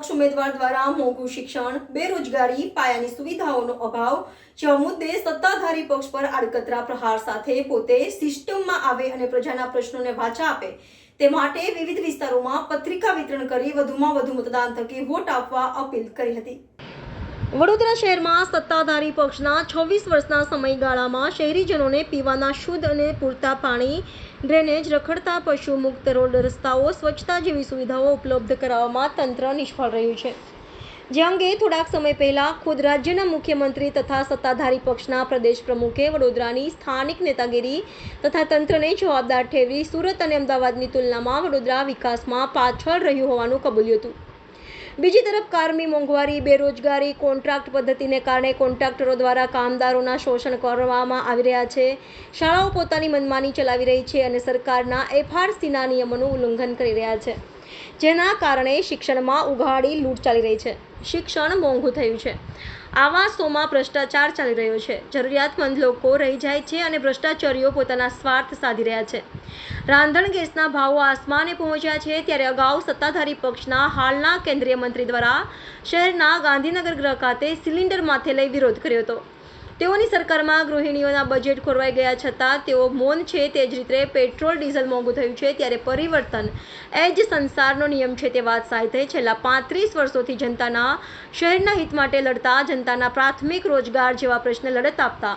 અપક્ષ ઉમેદવાર દ્વારા મોંઘું શિક્ષણ, બેરોજગારી, પાયાની સુવિધાઓનો અભાવ જેવા મુદ્દે સત્તાધારી પક્ષ પર આડકતરા પ્રહાર સાથે પોતે સિસ્ટમમાં આવે અને પ્રજાના પ્રશ્નોને વાચા આપે તે માટે વિવિધ વિસ્તારોમાં પત્રિકા વિતરણ કરી વધુમાં વધુ મતદાન થકી વોટ આપવા અપીલ કરી હતી। વડોદરા શહેરમાં સત્તાધારી પક્ષના 26 વર્ષના સમયગાળામાં શહેરીજનોને પીવાના શુદ્ધ અને પૂરતા પાણી, ડ્રેનેજ, રખડતા પશુ મુક્ત રોડ રસ્તાઓ, સ્વચ્છતા જેવી સુવિધાઓ ઉપલબ્ધ કરાવવામાં તંત્ર નિષ્ફળ રહ્યું છે, જે અંગે થોડાક સમય પહેલા ખુદ રાજ્યના મુખ્યમંત્રી તથા સત્તાધારી પક્ષના પ્રદેશ પ્રમુખે વડોદરાની સ્થાનિક નેતાગીરી તથા તંત્રને જવાબદાર ઠેરવી સુરત અને અમદાવાદની તુલનામાં વડોદરા વિકાસમાં પાછળ રહ્યું હોવાનું કબૂલ્યું હતું। બીજી તરફ કારમી મોંઘવારી, બેરોજગારી, કોન્ટ્રાક્ટ પદ્ધતિને કારણે કોન્ટ્રાક્ટરો દ્વારા કામદારોના શોષણ કરવામાં આવી રહ્યા છે, શાળાઓ પોતાની મનમાની ચલાવી રહી છે અને સરકારના FRCના નિયમોનું ઉલ્લંઘન કરી રહ્યા છે, જેના કારણે શિક્ષણમાં ઉઘાડી લૂંટ ચાલી રહી છે, શિક્ષણ મોંઘું થયું છે, આવાસોમાં ભ્રષ્ટાચાર ચાલી રહ્યો છે, જરૂરિયાતમંદ લોકો રહી જાય છે અને ભ્રષ્ટાચારીઓ પોતાના સ્વાર્થ સાધી રહ્યા છે, રાંધણ ગેસના ભાવો આસમાને પહોંચ્યા છે। ત્યારે અગાઉ સત્તાધારી પક્ષના હાલના કેન્દ્રીય મંત્રી દ્વારા શહેરના ગાંધીનગર ગૃહ ખાતે સિલિન્ડર માથે લઈ વિરોધ કર્યો હતો। તેઓની સરકારમાં ગૃહિણીઓના બજેટ ખોરવાઈ ગયા છતાં તેઓ મૌન છે। તે જ રીતે પેટ્રોલ ડીઝલ મોંઘું થયું છે ત્યારે પરિવર્તન એ જ સંસારનો નિયમ છે તે વાત સાથે છેલ્લા 35 વર્ષોથી જનતાના શહેરના હિત માટે લડતા, જનતાના પ્રાથમિક રોજગાર જેવા પ્રશ્ન લડત આપતા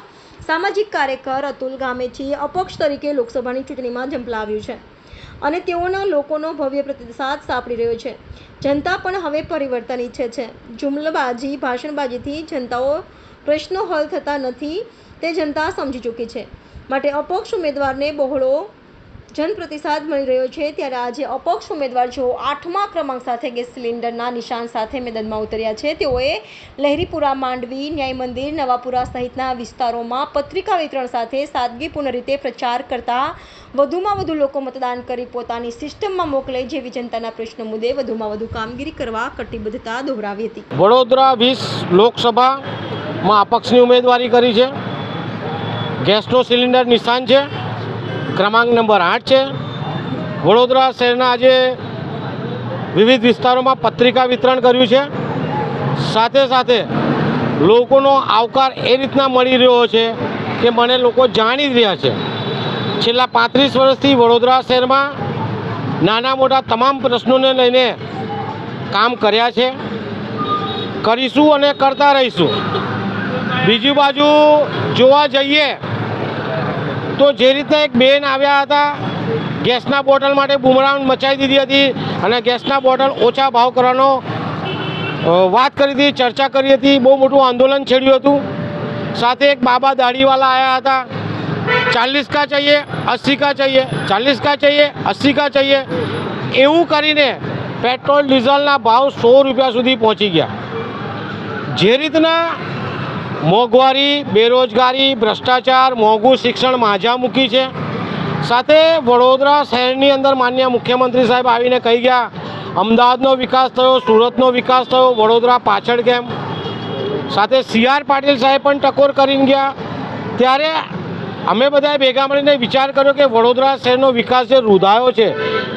સામાજિક કાર્યકર અતુલ ગામેચી અપક્ષ તરીકે લોકસભાની ચૂંટણીમાં ઝંપલાવ્યું છે અને તેઓના લોકોનો ભવ્ય પ્રતિસાદ સાંપડી રહ્યો છે। જનતા પણ હવે પરિવર્તન ઈચ્છે છે। જુમલબાજી, ભાષણબાજીથી જનતાઓ પ્રશ્નો હલ થતા નથી તે જનતા સમજી ચૂકી છે, માટે અપક્ષ ઉમેદવારને બહોળો જનપ્રતિસાદ મળી રહ્યો છે। ત્યારે આજે અપક્ષ ઉમેદવાર જેઓ 8મા ક્રમાંક સાથે ગેસ સિલિન્ડરના નિશાન સાથે મેદાનમાં ઉતર્યા છે, તેઓએ લહેરીપુરા, માંડવી, ન્યાય મંદિર, નવાપુરા સહિતના વિસ્તારોમાં પત્રિકા વિતરણ સાથે સાદગીપૂર્ણ રીતે પ્રચાર કરતા વધુમાં વધુ લોકો મતદાન કરી પોતાની સિસ્ટમમાં મોકલે જેવી જનતાના પ્રશ્નો મુદ્દે વધુમાં વધુ કામગીરી કરવા કટિબદ્ધતા દોહરાવી હતી। વડોદરા 20 લોકસભામાં અપક્ષની ઉમેદવારી કરી છે। ગેસનો સિલિન્ડર નિશાન છે, ક્રમાંક નંબર 8 છે। વડોદરા શહેરના આજે વિવિધ વિસ્તારોમાં પત્રિકા વિતરણ કર્યું છે, સાથે સાથે લોકોનો આવકાર એ રીતના મળી રહ્યો છે કે મને લોકો જાણી જ રહ્યા છે। છેલ્લા 35 વર્ષથી વડોદરા શહેરમાં નાના મોટા તમામ પ્રશ્નોને લઈને કામ કર્યા છે, કરીશું અને કરતા રહીશું। બીજી બાજુ જોવા જઈએ તો જે રીતના એક બેન આવ્યા હતા, ગેસના બોટલ માટે બૂમરાણ મચાવી દીધી હતી અને ગેસના બોટલ ઓછા ભાવ કરવાનો વાત કરી હતી, ચર્ચા કરી હતી, બહુ મોટું આંદોલન છેડ્યું હતું। સાથે એક બાબા દાઢીવાલા આવ્યા હતા, 40 का चाहिए, 80 का चाहिए, 40 का चाहिए, 80 का चाहिए, એવું કરીને પેટ્રોલ ડીઝલના ભાવ 100 રૂપિયા સુધી પહોંચી ગયા। જે રીતના મોંઘવારી, બેરોજગારી, ભ્રષ્ટાચાર, મોંઘું શિક્ષણ માજા મૂકી છે, સાથે વડોદરા શહેરની અંદર માનનીય મુખ્યમંત્રી સાહેબ આવીને કહી ગયા અમદાવાદનો વિકાસ થયો, સુરતનો વિકાસ થયો, વડોદરા પાછળ કેમ? સાથે CR પાટીલ સાહેબ પણ ટકોર કરીને ગયા। ત્યારે અમે બધાએ ભેગા મળીને વિચાર કર્યો કે વડોદરા શહેરનો વિકાસ જે રૂધાયો છે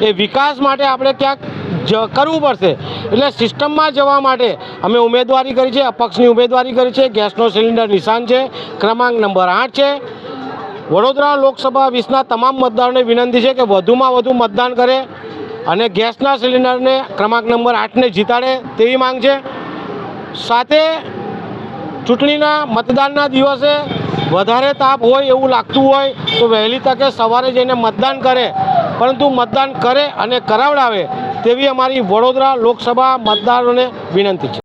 એ વિકાસ માટે આપણે ક્યાંક કરવું પડશે, એટલે સિસ્ટમમાં જવા માટે અમે ઉમેદવારી કરી છે, અપક્ષની ઉમેદવારી કરી છે। ગેસનો સિલિન્ડર નિશાન છે, ક્રમાંક નંબર 8 છે। વડોદરા લોકસભા 20ના તમામ મતદારોને વિનંતી છે કે વધુમાં વધુ મતદાન કરે અને ગેસના સિલિન્ડરને ક્રમાંક નંબર 8ને જીતાડે તેવી માંગ છે। સાથે ચૂંટણીના મતદાનના દિવસે વધારે તાપ હોય એવું લાગતું હોય તો વહેલી તકે સવારે જઈને મતદાન કરે, પરંતુ મતદાન કરે અને કરાવડાવે તેવી અમારી વડોદરા લોકસભા મતદારોને વિનંતી છે।